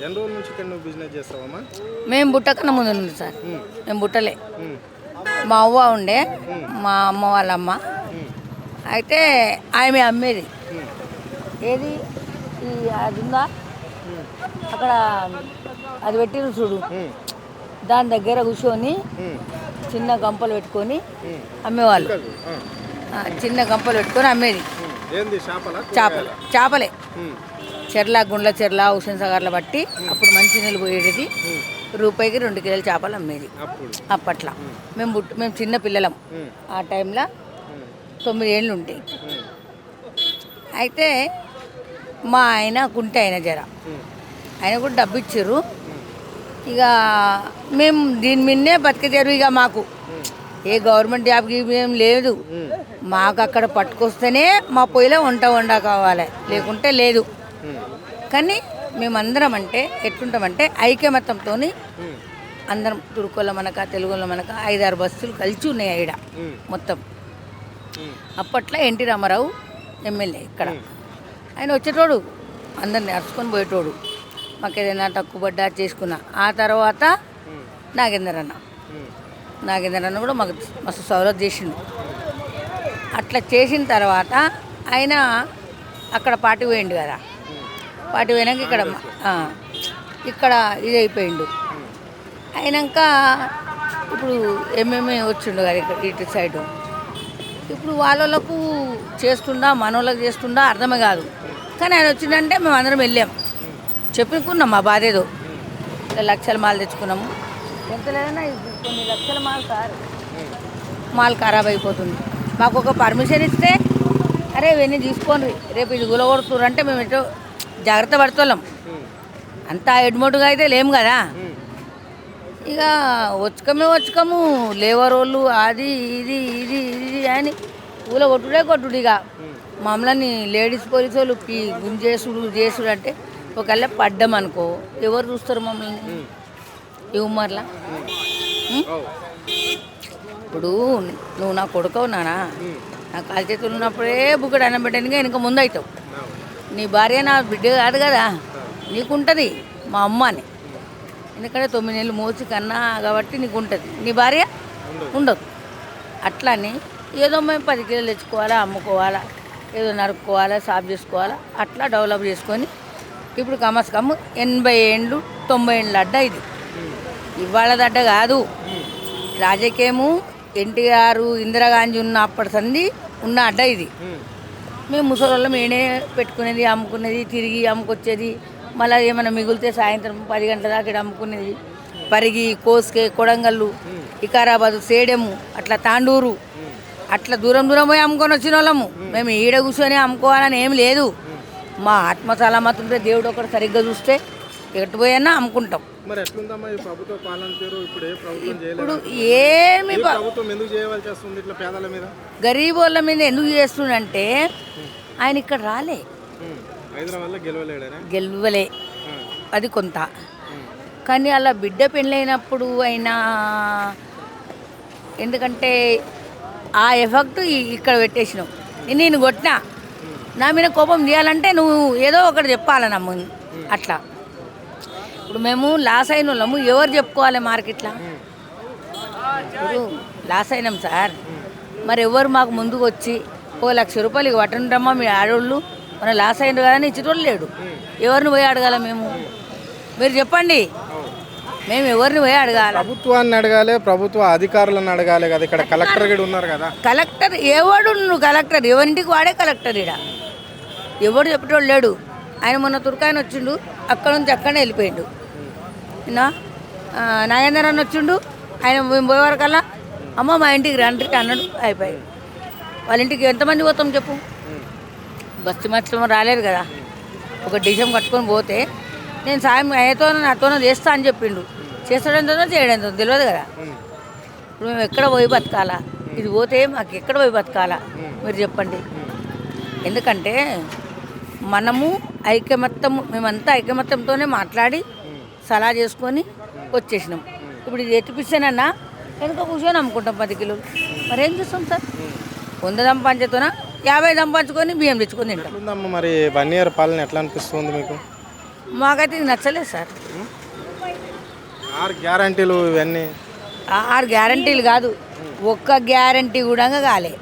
ఎన్ని రోజుల నుంచి ఇక్కడ నువ్వు బిజినెస్ చేస్తావమ్మా? మేము బుట్టకన్నా ముందు ఉంది సార్. మేము బుట్టలే. మా అవ్వ ఉండే, మా అమ్మ వాళ్ళ అమ్మ. అయితే ఆమె అమ్మేది ఏది ఈ అది ఉందా అక్కడ, అది పెట్టిరు చూడు, దాని దగ్గర కూర్చొని చిన్న గంపలు పెట్టుకొని అమ్మేవాళ్ళు. చిన్న గంపలు పెట్టుకొని అమ్మేది. చేపలే చెర్ల, గుండ్ల చెర్ల, హుసేన్ సాగర్ల బట్టి అప్పుడు మంచి నీళ్ళు పోయేది. రూపాయికి 2 కిలోల చేపలు అమ్మేది అప్పట్లో. మేము చిన్న పిల్లలం. ఆ టైంలో 9 ఏళ్ళు ఉంటాయి. అయితే మా ఆయన కుంటే ఆయన జర ఆయన కూడా డబ్బు ఇచ్చారు. ఇక మేము దీని మీదనే బతికేదారు. ఇక మాకు ఏ గవర్నమెంట్ జాబ్కి ఏం లేదు. మాకు అక్కడ పట్టుకొస్తేనే మా పొయ్యిలో వంట కావాలి, లేకుంటే లేదు. కానీ మేమందరం అంటే ఎట్లుంటామంటే ఐక్యమత్యంతో అందరం తురుకోళ్ళ మనక, తెలుగులో మనక 5-6 బస్సులు కలిసి ఉన్నాయి ఆడ మొత్తం. అప్పట్లో ఎన్టీ రామారావు ఎమ్మెల్యే ఇక్కడ. ఆయన వచ్చేటోడు, అందరిని అరుచుకొని పోయేటోడు. మాకు ఏదైనా తక్కువ పడ్డా చేసుకున్నా. ఆ తర్వాత నాగేందర్ అన్న కూడా మాకు మస్తు సౌలభ్యం చేసిండు. అట్లా చేసిన తర్వాత ఆయన అక్కడ పార్టీ పోయిండు కదా. పార్టీ పోయినాక ఇక్కడ ఇది అయిపోయిండు. అయినాక ఇప్పుడు ఎంఎంఏ వచ్చిండు కదా ఇక్కడ ఇటు సైడు. ఇప్పుడు వాళ్ళకు చేస్తుండా మనోళ్ళకి చేస్తుండా అర్థమే కాదు. కానీ ఆయన వచ్చిందంటే మేము అందరం వెళ్ళాం, చెప్పుకున్నాం మా బాధ ఏదో. లక్షల మాలు తెచ్చుకున్నాము. ఎంత లేదన్నా కొన్ని లక్షల మాల్ సార్, మాల్ ఖరాబ్ అయిపోతుంది. మాకు ఒక పర్మిషన్ ఇస్తే అరే ఇవన్నీ తీసుకోండి, రేపు ఇది గులగొడుతున్నారు అంటే మేము ఎటో జాగ్రత్త పడుతున్నాం. అంతా ఎడ్మోటుగా అయితే లేము కదా. ఇక వచ్చకము లేబర్ వాళ్ళు అది ఇది ఇది ఇది అని ఊళ్ళో కొట్టుడు. ఇక మమ్మల్ని లేడీస్ పోలీసు వాళ్ళు గుంజేసుడు అంటే ఒకవేళ పడ్డాం అనుకో ఎవరు చూస్తారు మమ్మల్ని ఈ ఉమ్మర్లా? ఇప్పుడు నువ్వు నా కొడుకవు నానా, నా కాలు చేతులు ఉన్నప్పుడే బుక్కడు అన్నం పెట్టడానికి వెనక ముందు అవుతావు. నీ భార్య నా బిడ్డ కాదు కదా, నీకుంటుంది మా అమ్మ అని. ఎందుకంటే 9 నెలలు మోసి కన్నా కాబట్టి నీకు ఉంటుంది, నీ భార్య ఉండదు. అట్లాని ఏదో మేము 10 కిలోలు తెచ్చుకోవాలా, అమ్ముకోవాలా, ఏదో నరుక్కోవాలా, సాఫ్ చేసుకోవాలా, అట్లా డెవలప్ చేసుకొని ఇప్పుడు కమస్ కమ్ 80 ఏళ్ళు 90 ఏళ్ళ అడ్డ ఇది. ఇవాళది అడ్డ కాదు. రాజకీయము ఎన్టీఆర్, ఇందిరాగాంధీ ఉన్న అప్పటి సంది ఉన్న అడ్డ ఇది. మేము ముసలోళ్ళం ఏనే పెట్టుకునేది, అమ్ముకునేది, తిరిగి అమ్ముకొచ్చేది. మళ్ళీ ఏమైనా మిగిలితే సాయంత్రం 10 గంటల దాకా ఇక్కడ అమ్ముకునేది. పరిగి, కోస్కే, కొడంగల్లు, వికారాబాదు, సేడెము, అట్లా తాండూరు, అట్లా దూరం పోయి అమ్ముకొని వచ్చిన వాళ్ళము. మేము ఈడ కూర్చొని అమ్ముకోవాలని ఏం లేదు. మా ఆత్మ చాలా మాత్రం దేవుడు ఒకటి సరిగ్గా చూస్తే ఎటు పోయినా అమ్ముకుంటాం. ఇప్పుడు ఏమి గరీబ్ వాళ్ళ మీద ఎందుకు చేస్తుండంటే ఆయన ఇక్కడ రాలే, గెలవలే, అది కొంత. కానీ అలా బిడ్డ పెళ్ళైనప్పుడు అయినా ఎందుకంటే ఆ ఎఫెక్ట్ ఇక్కడ పెట్టేసినావు. నేను కొట్టినా, నా మీద కోపం తీయాలంటే నువ్వు ఏదో ఒకటి చెప్పాలన్నా అట్లా. ఇప్పుడు మేము లాస్ అయిన వాళ్ళము, ఎవరు చెప్పుకోవాలి మార్కెట్లో? ఇప్పుడు లాస్ అయినాం సార్, మరి ఎవరు మాకు ముందుకు వచ్చి ₹1,00,000 ఇక పట్టండమ్మా మీ ఆడోళ్ళు మన లాస్ అయిన కదా అని ఇచ్చేటోళ్ళు లేడు. ఎవరిని పోయి అడగాల మేము? మీరు చెప్పండి, మేము ఎవరిని పోయి అడగాలి? ప్రభుత్వాన్ని అడగాలి, ప్రభుత్వ అధికారులను అడగాలి కదా. ఇక్కడ కలెక్టర్ కూడా ఉన్నారు కదా. కలెక్టర్ ఎవడు? నువ్వు కలెక్టర్ ఎవరింటికి వాడే కలెక్టర్. ఇక్కడ ఎవడు చెప్పేటోళ్ళు లేడు. ఆయన మొన్న తుర్కాయన వచ్చిండు, అక్కడ నుంచి అక్కడనే వెళ్ళిపోయిండు. నాగేందర్ అన్న వచ్చిండు, ఆయన పోయేవారికల్లా అమ్మ మా ఇంటికి రండి అన్నాడు, అయిపోయాడు. వాళ్ళ ఇంటికి ఎంతమంది పోతాం చెప్పు? బస్సు మట్లు రాలేదు కదా. ఒక డిషం కట్టుకొని పోతే నేను సాయం నాతోనో చేస్తా అని చెప్పిండు. చేస్తాడంతోనో చేయడంతో తెలియదు కదా. ఇప్పుడు మేము ఎక్కడ పోయి బతకాలా? ఇది పోతే మాకు ఎక్కడ పోయి బతకాలా మీరు చెప్పండి. ఎందుకంటే మనము మేమంతా ఐకమత్యంతోనే మాట్లాడి సలహా చేసుకొని వచ్చేసినాం. ఇప్పుడు ఇది ఎత్తిపిస్తానన్నా వెనుక కూర్చొని అమ్ముకుంటాం 10 కిలోలు. మరి ఏం చేస్తాం సార్? 100 సంపాదించుతోనా 50 సంపాదించుకొని బియ్యం తెచ్చుకొని తింటాం. మరి 1 ఇయర్ పాలన ఎట్లా అనిపిస్తుంది మీకు? మాకైతే ఇది నచ్చలేదు సార్. 6 గ్యారంటీలు ఇవన్నీ. 6 గ్యారంటీలు కాదు, ఒక్క గ్యారంటీ కూడా కాలే.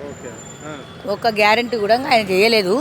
ఓకే. ఒక్క గ్యారంటీ కూడా ఆయన చేయలేదు.